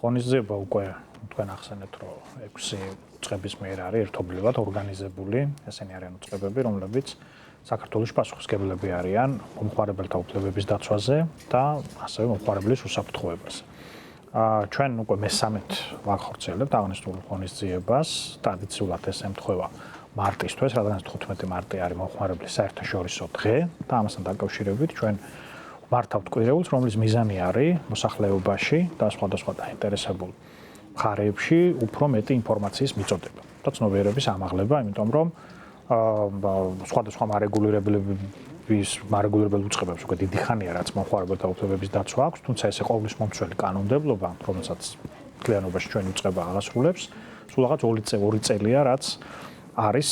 ღონისძიება უკვე თქვენ ახსენეთ, რომ 6 წლების მიერ არის ერთობლივად ორგანიზებული, ესენი არიან უწყებები, რომლებიც საქართველოს პასუხისმგებლები არიან მომხმარებელთა უფლებების დაცვაზე და ასევე მომხმარებლის უსაფრთხოებაზე. ჩვენ უკვე მე-13 ვახორციელებთ აღნიშნულ ღონისძიებას, ტრადიციულად ეს ემთხვევა მარტისთვის, რადგან 15 მარტი არის მომხმარებლის საერთაშორისო დღე და ამასთან დაკავშირებით ჩვენ მართავთ კვირეულს, რომლის მიზანი არის მოსახლეობაში და სხვადასხვა დაინტერესებულ მხარეებში უფრო მეტი ინფორმაციის მიწოდება და ცნობიერების ამაღლება, იმიტომ რომ სხვადასხვა მარეგულირებელ უწყებებს უკვე დიდი ხანია, რაც მომხმარებელთა უფლებების დაცვა აქვს, თუმცა ეს ყოვლის მომცველი კანონმდებლობა, რომელსაც მთლიანობაში ჩვენი უწყება აღასრულებს, სულ რაღაც 2 წელია, რაც არის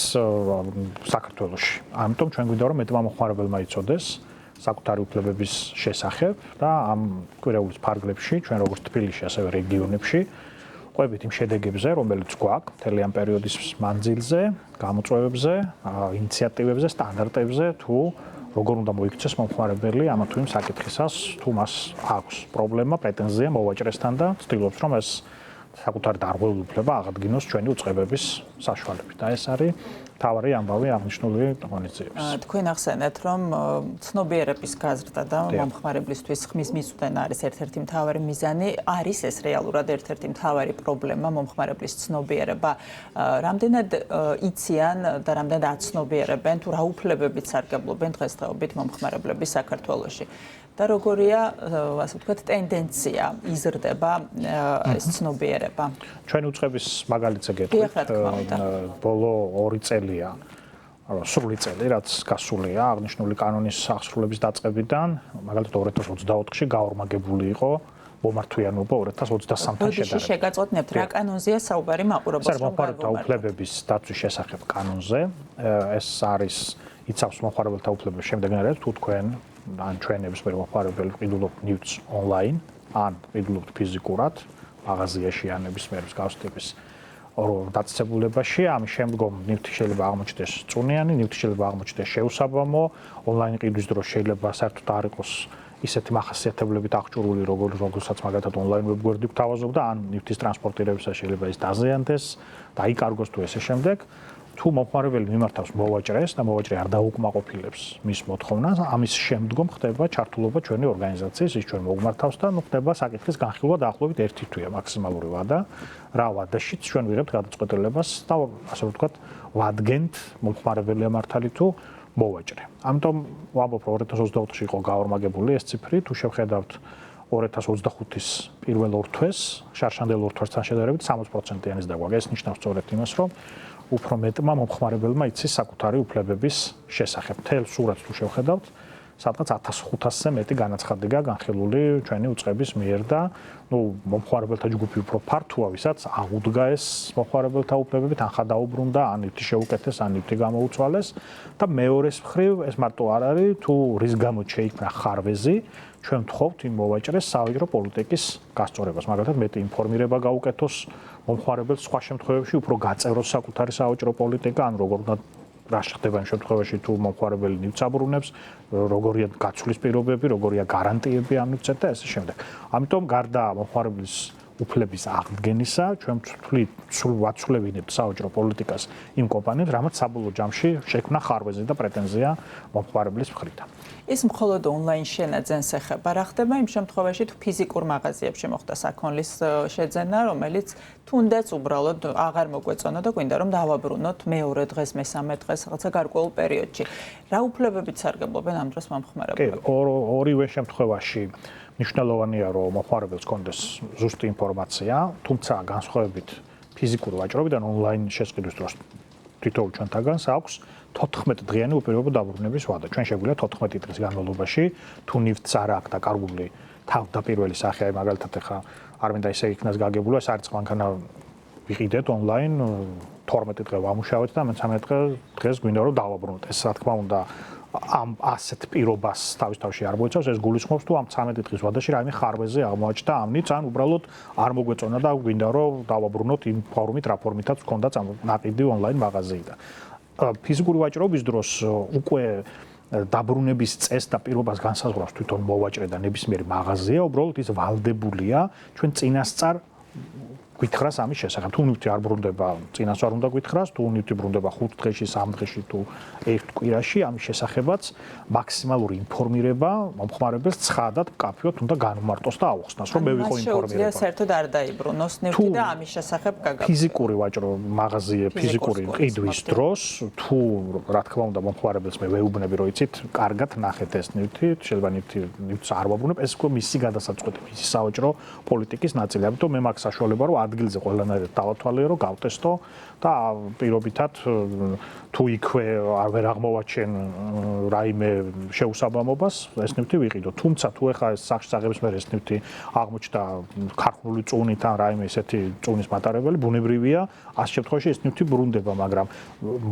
საქართველოში. ამიტომ ჩვენ გვინდა რომ მეტმა მომხმარებელმა იცოდეს საკუთარი უფლებების შესახებ და ამ კვირეულის ფარგლებში ჩვენ როგორც თბილისში, ასევე რეგიონებში ყვებით იმ შედეგებზე, რომელიც გვაქვს მთელი ამ პერიოდის მანძილზე, გამოწვევებზე, ინიციატივებზე, სტანდარტებზე, თუ როგორ უნდა მოიქცეს მომხმარებელი ამა თუ იმ საკითხისას, თუ მას აქვს პრობლემა, პრეტენზია მოვაჭრესთან და ცდილობს რომ ეს საკუთარი დარღვეული უფლება აღადგინოს ჩვენი უწყებების საშუალებით. და ეს არის მთავარი ამბავი აღნიშნული ღონისძიების. თქვენ ახსენეთ, რომ ცნობიერების გაზრდა და მომხმარებლისთვის ხმის მისვენა არის ერთ-ერთი მთავარი მიზანი, არის ეს რეალურად ერთ-ერთი მთავარი პრობლემა მომხმარებლის ცნობიერება. რამდენად იციან და რამდენად აცნობიერებენ თუ რა უფლებებით სარგებლობენ დღესდღეობით მომხმარებლები საქართველოში. და როგორია, ასე ვთქვათ, ტენდენცია იზრდება ეს ცნობიერება. ჩვენი უწყების მაგალითზე გეტყვით, ბოლო 2 წელია, სრული წელი, რაც გასულია აღნიშნული კანონის აღსრულების დაწყებიდან, მაგალითად 2024-ში გაორმაგებული იყო მომართვიანობა 2023-თან შედარებით. შეგაწყვეტნებთ, რა კანონზეა საუბარი მაყურებელს რომ მომხმარებელთა უფლებების დაცვის შესახებ კანონზე, ეს არის იცავს მომხმარებელთა უფლებების შემდეგნარად, თუ თქვენ ან ჩვენ ნებისმიერ მომხმარებელი ვყიდულობთ ნივთს ონლაინ, ან ვყიდულობთ ფიზიკურად, მაღაზიაში ან ნებისმიერ მსგავს ტიპის დაწესებულებაში, ამის შემდგომ ნივთი შეიძლება აღმოჩნდეს წუნიანი, ნივთი შეიძლება აღმოჩნდეს შეუსაბამო, ონლაინ ყიდვის დროს შეიძლება საერთოდ არ იყოს ისეთი მახასიათებლებით აღჭურვილი, როგორცაც მაგალითად ონლაინ ვებგვერდი გვთავაზობდა, ან ნივთის ტრანსპორტირებისას შეიძლება ის დაზიანდეს, დაიკარგოს თუ ესე შემდეგ. თუ მომხმარებელი მიმართავს მოვაჭრეს და მოვაჭრე არ დაუკმაყოფილებს მის მოთხოვნას, ამის შემდგომ ხდება ჩართულობა ჩვენი ორგანიზაციის, ის ჩვენ მოგმართავს და ხდება საკითხის განხილვა დაახლოებით 1 თვეა მაქსიმალური ვადა. რა ვადაშიც ჩვენ ვიღებთ გადაწყვეტილებას და ასე ვთქვათ, ვადგენთ მომხმარებელია მართალი თუ მოვაჭრე. ამიტომ ვამბობ, რომ 2024-ში იყო გაორმაგებული ეს ციფრი, თუ შევხედავთ 2025-ის პირველ 2 თვეს, შარშანდელ 2 თვესთან შედარებით 60%-იანის და გვაქვს. ეს ნიშნავს სწორედ იმას, რომ უფრო მეტმა მომხმარებელმა იცის საკუთარი უფლებების შესახებ. თელ სურათს თუ შევხედავთ, სადღაც 1500-ზე მეტი განაცხადი განხილული ჩვენი უწყების მიერ და მომხმარებელთა ჯგუფი უფრო ფართოა, ვისაც აღუდგა ეს მომხმარებელთა უფლებებით, ან ხადაუბრუნდა, ან ნივთი შეუკეთეს, ან ნივთი გამოუცვალეს და მეორეს მხრივ ეს მარტო არ არის, თუ რის გამოც შეიქმნა ხარვეზი, ჩვენ ვთხოვთ იმ მოვაჭრეს სავაჭრო პოლიტიკის გასწორებას, მაგალითად მეტი ინფორმირება გაუკეთოს მომხმარებელს სხვა შემთხვევებში, უფრო გაწევროს საკუთარი სავაჭრო პოლიტიკა, ან როგორ უნდა რა ხდება იმ შემთხვევაში, თუ მომხმარებელი ნივთს აბრუნებს, როგორია გაცვლის პირობები, როგორია გარანტიები ამ ნივთზე და ასე შემდეგ. ამიტომ გარდა მომხმარებლის უფლების აღდგენისა, ჩვენ ვაცვლებინებთ სავაჭრო პოლიტიკას იმ კომპანიებს, რამაც საბოლოო ჯამში შექმნა ხარვეზი და პრეტენზია მომხმარებლის მხრიდან. ის მხოლოდ ონლაინ შენაძენს ეხება. რა ხდება იმ შემთხვევაში, თუ ფიზიკურ მაღაზიებში მოხდა საქონლის შეძენა, რომელიც თუნდაც უბრალოდ აღარ მოგვეწონა და გვინდა რომ დავაბრუნოთ მეორე დღეს, მე-13 დღეს, რაღაცა გარკვეულ პერიოდში. რა უფლებებით სარგებლობენ ამ დროს მომხმარებლები? ორივე შემთხვევაში მნიშვნელოვანია, რომ მომხმარებელს კონდეს ზუსტი ინფორმაცია, თუმცა განსხვავებით ფიზიკური ვაჭრობიდან ონლაინ შესყიდვის დროს თითოეულ ჩვენთაგანს აქვს 14 დღიანი უპირობო დაბრუნების ვადა. ჩვენ შეგვიძლია 14 დღის განმავლობაში თუ ნივთს არ აქვს დაკარგული თავდაპირველი სახე, მაგალითად ახლა არ მინდა ისე იქნას გაგებულა, ეს არის მანქანა ვიყიდეთ ონლაინ 12 დღე ვამუშავეთ და მე-13 დღეს გვინდა რომ დავაბრუნოთ. ეს რა თქმა უნდა ამ ასეთ პირობას თავისთავში არ მოიცავს, ეს გულისხმობს თუ ამ 13 დღის ვადაში რაიმე ხარვეზი აღმოაჩნდა ამ ნივთს, ან უბრალოდ არ მოგვეწონა და გვინდა რომ დავაბრუნოთ იმ ფორმით, რა ფორმითაც ჰქონდა ნაყიდი ონლაინ მაღაზიიდან. ფიზიკური ვაჭრობის დროს უკვე დაბრუნების წესს და პირობას განსაზღვრავს თვითონ მოვაჭრე და ნებისმიერი მაღაზია, უბრალოდ ის ვალდებულია ჩვენ წინასწარ გითხრას ამის შესახებ. თუ ნივთი არ ბრუნდება, წინას არ უნდა გითხრას, თუ ნივთი ბრუნდება 5 დღეში, 3 დღეში თუ 1 კვირაში, ამის შესახებაც მაქსიმალური ინფორმირება მომხმარებელს ცხადად, მკაფიოდ უნდა განმარტოს და აუხსნას, რომ მე ვიყო ინფორმირება. შეუძლია საერთოდ არ დაიბრუნოს ნივთი და ამის შესახებ გაგაბა. ფიზიკური ვაჭრო მაღაზიე, ფიზიკური ყიდვის დროს, თუ რა თქმა უნდა მომხმარებელს მე ვეუბნები, რომ იცით, კარგად ნახეთ ეს ნივთი, შეიძლება ნივთს არ ვაბრუნებ, ეს უკვე მისი გადასაწყვეტი, მისი სავაჭრო პოლიტიკის ნაწილი. ამიტომ მე მაქვს საშუალება, რომ ადგილზე ყველანაირად დავათვალიერო, რომ გავტესტო და პირობითად თუ იქვე ვერ აღმოვაჩენ რაიმე შეუსაბამობას, ეს ნივთი ვიყიდო. თუმცა თუ ეხა ეს სახში წაღების მერე ეს ნივთი აღმოჩნდა ქარხნული წუნით ან რაიმე ესეთი წუნის მატარებელი, ბუნებრივია, ამ შემთხვევაში ეს ნივთი ბრუნდება, მაგრამ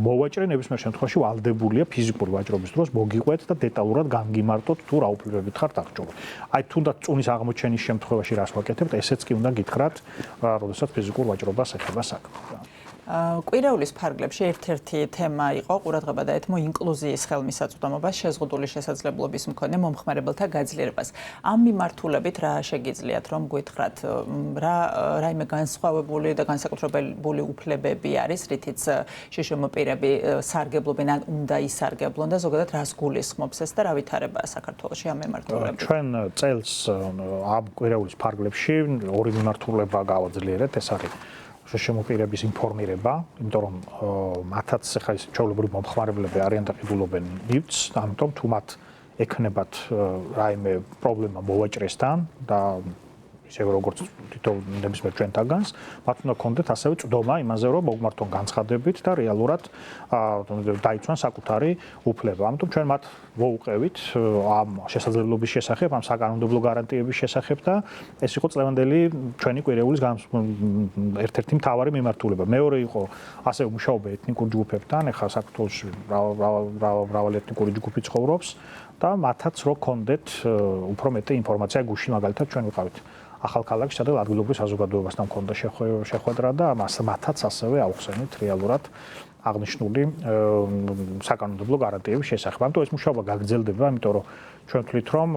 მოვაჭრე ნებისმიერ შემთხვევაში ვალდებულია ფიზიკური ვაჭრობის დროს მოგიყვეთ და დეტალურად გამგიმარტოთ თუ რა უფლებებით ხართ აღჭურვილ. აი თუნდაც წუნის აღმოჩენის შემთხვევაში რას ვაკეთებთ, ესეც კი უნდა გითხრათ, როდესაც ფიზიკურ ვაჭრობას ეხება საქმე. კვირეულის ფარგლებში ერთ-ერთი თემა იყო ყურადღება დაეთმო ინკლუზიის ხელმისაწვდომობა შეზღუდული შესაძლებლობის მქონე მომხმარებელთა გაძლიერებას. ამ მიმართულებით რა შეგიძლიათ რომ გითხრათ, რაიმე განსხვავებული და განსაკუთრებული უფლებები არის, რითიც შშმ პირები სარგებლობენ ან უნდა ისარგებლონ და ზოგადად რას გულისხმობს ეს და რა ვითარებაა საქართველოში ამ მიმართულებით? ჩვენ წელს ამ კვირეულის ფარგლებში ორი მიმართულება გავაძლიერეთ, ეს არის შემოყირების ინფორმირება, იმიტომ რომ მათაც ახლა ის ჩვეულებრივი მომხმარებლები არიან და ყიდულობენ ნივთს, ამიტომ თუ მათ ექნებათ რაიმე პრობლემა მოვაჭრესთან და ისე როგორც თვითონ ნებისმიერ ჩვენთაგანს, მათ უნდა კონდეთ ასევე წვდომა იმაზე, რომ მოგმართონ განცხადებით და რეალურად დაიცვან საკუთარი უფლება. ამიტომ ჩვენ მათ ვოუყევით ამ შესაძლებლობის შესახებ, ამ საკანონმდებლო გარანტიების შესახებ და ეს იყო წლევანდელი ჩვენი კვირეულის ერთ-ერთი მთავარი მიმართულება. მეორე იყო ასევე მუშაობა ეთნიკურ ჯგუფებთან, ახლა საქართველოში მრავალი ეთნიკური ჯგუფი ცხოვრობს და მათაც რო კონდეთ უფრო მეტი ინფორმაცია გუში, მაგალითად ჩვენ ვიყავით ახალქალაქში, სადაც ადგილობრივ საზოგადოებასთან მქონდა შეხვედრა და მათაც ასევე აუხსენით რეალურად აღნიშნული საკანონმდებლო გარანტიების შესახებ. ამიტომ ეს მუშაობა გაგრძელდება, იმიტომ რომ ჩვენ ვთვლით, რომ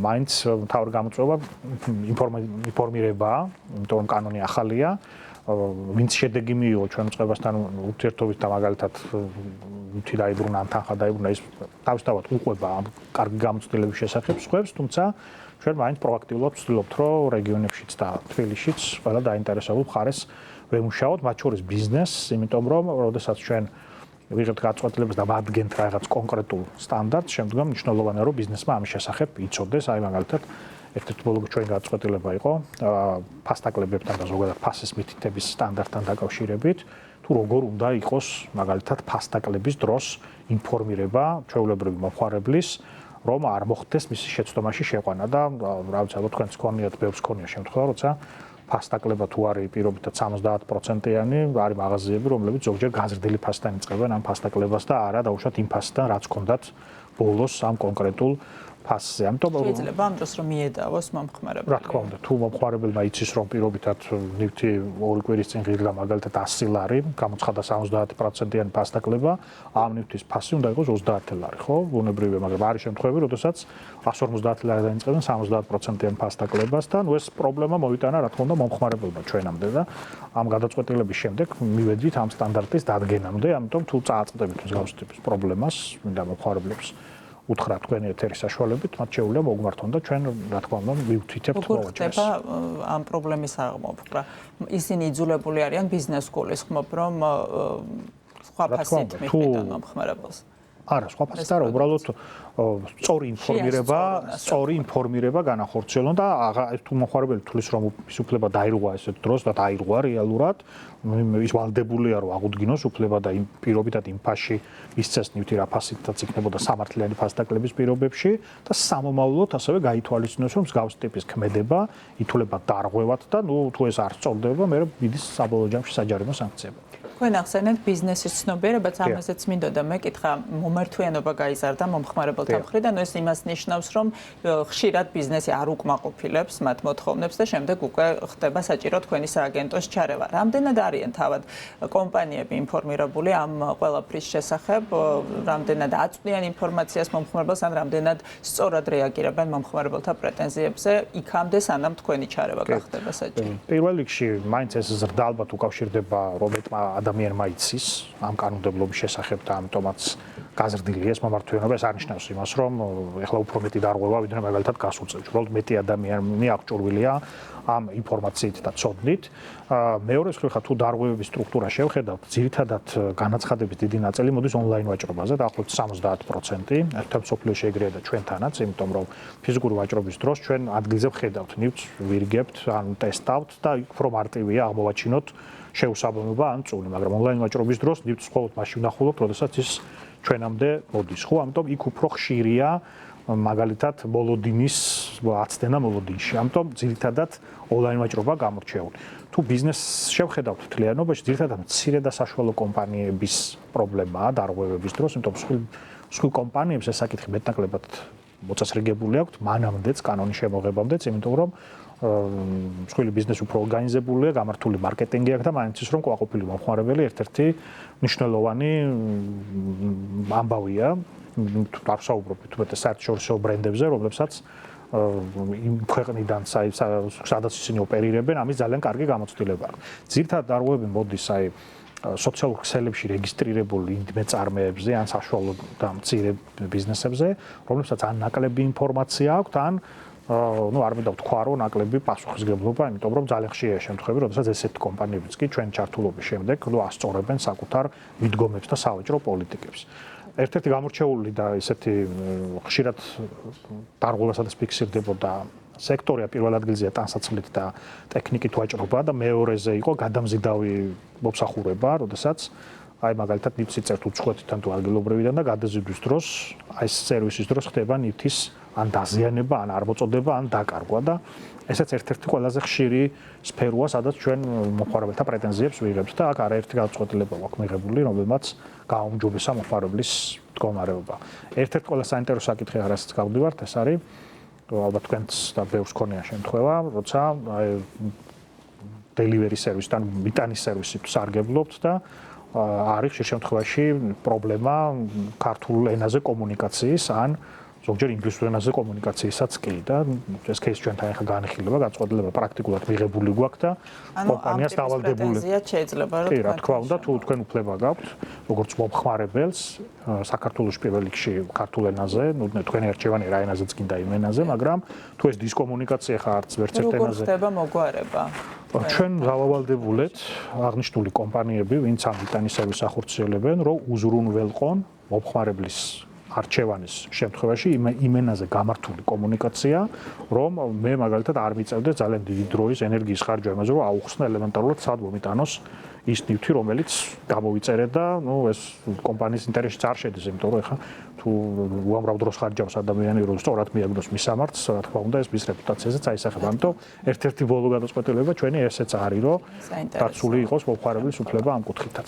მაინც მთავარი გამოწვევა ინფორმირებაა, იმიტომ რომ კანონი ახალია. ვინც შედეგი მიიღო ჩვენ წყებასთან ურთიერთობით და მაგალითად თი დაიბრუნა ან თანხა დაიბრუნა, ის თავისთავად უყვება ამ კარგი გამოცდილების შესახებ სხვებს, თუმცა ჩვენ მაინც პროაქტიულად ვცდილობთ, რომ რეგიონებშიც და თბილისშიც ყველა დაინტერესებულ მხარეს ვემუშაოთ, მათ შორის ბიზნესს, იმიტომ რომ როდესაც ჩვენ ვიღებთ გაწყვეტილებას და ვადგენთ რაღაც კონკრეტულ სტანდარტს, შემდგომ მნიშვნელოვანია, რომ ბიზნესმა ამის შესახებ იცოდეს, აი მაგალითად ერთ-ერთი ბოლო ჩვენი გაწყვეტილება იყო ფასტაკლებებთან და ზოგადად ფასის მითითების სტანდარტთან დაკავშირებით, თუ როგორ უნდა იყოს მაგალითად ფასტაკლების დროს ინფორმირება ჩვეულებრივი მომხმარებლის, რომ არ მოხდეს მისი შეცდომაში შეყვანა და რა ვიცი, ალბათ თქვენს გქონიათ, ბევრს გქონია შემთხვევა, როცა ფასტაკლება თუ არის პირობითად 70%-იანი, არის მაღაზიები, რომლებიც ზოგჯერ გაზრდილი ფასთან იწყებენ ამ ფასტაკლებას და არა დაუშვათ იმ ფასთან, რაც ჰქონდათ ბოლოს ამ კონკრეტულ ფასზე. ამიტომ შეიძლება ამ დროს რომ მიედავოს მომხმარებელი. რა თქმა უნდა, თუ მომხმარებელმა იცის, რომ პირობითად ნივთი 2 კვირის წინ ღირდა მაგალითად 100 ლარი, გამოცხადდა 70%-იანი ფასტაკლება, ამ ნივთის ფასი უნდა იყოს 30 ლარი, ხო? ბუნებრივია, მაგრამ არის შემთხვევები, როდესაც 150 ლარი დაიწყებენ 70%-იან ფასტაკლებას და ნუ ეს პრობლემა მოვიტანა, რა თქმა უნდა, მომხმარებელმა ჩვენამდე და ამ გადაწყვეტილების შემდეგ მივედით ამ სტანდარტის დადგენამდე, ამიტომ თუ წააწყდებით მსგავსი ტიპის პრობლემას, მინდა მომხმარებლებს უთხრა თქვენი ეთერის საშუალებით, მათ შეუძლია მოგმართონ და ჩვენ რა თქმა უნდა ვივთითებთ მოვაჭრეს. ხდება ამ პრობლემის აღმოფხვრა. ისინი იძულებული არიან ბიზნეს გულისხმობ, რომ სხვა ფასით მიხვიდან მომხმარებელს. არა, სხვა ფასით არა, უბრალოდ სწორი ინფორმირება განახორციელონ და თუ მომხმარებელი თulis რომ ის უფლება დაირღვა ესეთ დროს და დაირღვა რეალურად, ის ვალდებულია რომ აღუდგინოს უფლება და იმ პირობითად იმ ფასში ისწეს ნივთი რა ფასითაც იქნებოდა სამართლიანი ფასტაკლების პირობებში და სამომავლოდ ასევე გაითვალისწინოს რომ მსგავს ტიპის ქმედება ითვლება დარღვევად და ნუ თუ ეს არ სწორდება, მე მიდის საბოლოო ჯამში საჯარიმო სანქციები. თქვენ ახსენეთ ბიზნესის ცნობიერებაც, ამაზეც მინდოდა მეკითხა, მომართვიანობა გაიზარდა მომხმარებელთა მხრიდან, ეს იმას ნიშნავს, რომ ხშირად ბიზნესი არ უკმაყოფილებს მათ მოთხოვნებს და შემდეგ უკვე ხდება საჭირო თქვენი სააგენტოს ჩარევა. რამდენად არიან თავად კომპანიები ინფორმირებული ამ ყველაფრის შესახებ, რამდენად აწვდიან ინფორმაციას მომხმარებელს, ან რამდენად სწორად რეაგირებენ მომხმარებელთა პრეტენზიებზე, იქამდე სანამ თქვენი ჩარევა გახდება საჭირო. პირველ რიგში მაინც ეს ზრდა ალბათ უკავშირდება რომელმა ადამიანმა იცის ამ კანონმდებლობის შესახებ და ამიტომაც გაზრდილია ეს მომართვიანობა. ეს არნიშნავს იმას, რომ ეხლა უფრო მეტი დარღვევა ვიდრე მაგალითად გასულწევს. უბრალოდ მეტი ადამიანი აღჭურვილია ამ ინფორმაციით და ცოდნით. მეორე მხრივ თუ დარღვევების სტრუქტურა შევხედავთ, ძირითადად განაცხადების დიდი ნაწილი მოდის ონლაინ ვაჭრობაზე, დაახლოებით 70%. ერთად სოფლიოში ეგრეა და ჩვენთანაც, იმიტომ რომ ფიზიკური ვაჭრობის დროს ჩვენ ადგილზე ვხედავთ ნივთს, ვირგებთ, ან ტესტავთ და უფრო მარტივია აღმოვაჩინოთ შეუსაბამობა ან წული, მაგრამ ონლაინ ვაჭრობის დროს ნივთს მხოლოდ მაშინ ვნახულობთ, როდესაც ის ჩვენამდე მოდის, ხო? ამიტომ იქ უფრო ხშირია მაგალითად მოლოდინის აცდენა მოლოდინში. ამიტომ ძირითადად ონლაინ ვაჭრობა გამორჩეული. თუ ბიზნესს შევხედავთ მთლიანობაში, ძირითადად მცირე და საშუალო კომპანიების პრობლემაა დარღვევების დროს, იმიტომ მსხვილ კომპანიებს ეს საკითხი მეტნაკლებად მოწესრიგებული აქვთ მანამდეც კანონის შემოღებამდეც, იმიტომ რომ მსხვილი ბიზნესი უფრო ორგანიზებულია, გამართული მარკეტინგი აქვს და მაინც ის რომ კვაყოფილი მომხმარებელი ერთ-ერთი მნიშვნელოვანი ამბავია. არ საუბრობთ თუმცა საერთაშორისო ბრენდებზე, რომლებსაც იმ ქვეყნიდან სადაც ისინი ოპერირებენ, ამის ძალიან კარგი გამოცდილება აქვს. ძირითადად დარღვევები მოდის სოციალურ ქსელებში რეგისტრირებული მეწარმეებზე ან საშუალო და მცირე ბიზნესებზე, რომლებსაც ან ნაკლები ინფორმაცია აქვთ, ან არ მინდა ვთქვა, რომ ნაკლები პასუხისგებლობა, იმიტომ რომ ძალიან ხშირია შემთხვევები, როდესაც ესეთი კომპანიებიც კი ჩვენ ჩართულობის შემდეგ ასწორებენ საკუთარ მიდგომებს და სავაჭრო პოლიტიკებს. ერთ-ერთი გამორჩეული და ესეთი ხშირად დარღვევასაც ფიქსირდებოდა სექტორია პირველ ადგილზეა ტანსაცმლით და ტექნიკით ვაჭრობა და მეორეზე იყო გადამზიდავი მომსახურება, როდესაც აი მაგალითად ნივთს იწერთ უცხოეთიდან თუ ადგილობრივიდან და გადაზიდვის დროს, აი ეს სერვისის დროს ხდება ნივთის ან დაზიანება, ან არ მოწოდება, ან დაკარგვა და ესეც ერთ-ერთი ყველაზე ხშირი სფეროა, სადაც ჩვენ მომხმარებელთა პრეტენზიებს ვიღებთ და აქ არაერთი გადაწყვეტილება გვაქვს მიღებული, რომელმაც გააუმჯობესა მომხმარებლის მდგომარეობა. ერთ-ერთი ყველაზე საინტერესო საკითხი, რასაც გავდივართ, ეს არის ალბათ თქვენც და ბევრს ქონია შემთხვევა, როცა delivery service-თან მიტანის სერვისით სარგებლობთ და არის ხშირ შემთხვევაში პრობლემა ქართულ ენაზე კომუნიკაციის ან ზოგჯერ ინგლისურ ენაზე კომუნიკაციისაც კი და ეს кейს ჩვენთან ახლა განხილება, გაწყვეტილება პრაქტიკულად მიღებული გვაქვს და კომპანიას დავალდებული. შეიძლება რომ კი, რა თქმა უნდა, თუ თქვენ უფლება გაქვთ, როგორც მომხმარებელს, საქართველოს პირველ რიგში ქართულ ენაზე, თქვენი არჩევანი რა ენაზეც გინდა იმ ენაზე, მაგრამ თუ ეს დისკომუნიკაცია ხარ არც ვერც ერთ ენაზე. როგორ ხდება მოგვარება? ჩვენ დავავალდებულეთ აღნიშნული კომპანიები, ვინც ამ მიტანის სერვისს ახორციელებენ, რომ უზრუნველყონ მომხმარებლის არჩევანის შემთხვევაში იმ ენაზე გამართული კომუნიკაცია, რომ მე მაგალითად არ მიწევდე ძალიან დიდი დროის ენერგიის ხარჯვა იმაზე, რომ აუხსნა ელემენტარულად სად მომიტანოს ის ნივთი, რომელიც გამოვიწერე და ეს კომპანიის ინტერესშიც არ შედის, იმიტომ რომ ეხლა თუ უამრავ დროს ხარჯავს ადამიანი, რომ სწორად მიაგნოს მის სამართს, რა თქმა უნდა, ეს მის რეპუტაციაზეც აისახება. ამიტომ ერთ-ერთი ბოლო გადაწყვეტილება ჩვენი ესეც არის, რომ დაცული იყოს მომხმარებლის უფლება ამ კუთხითაც.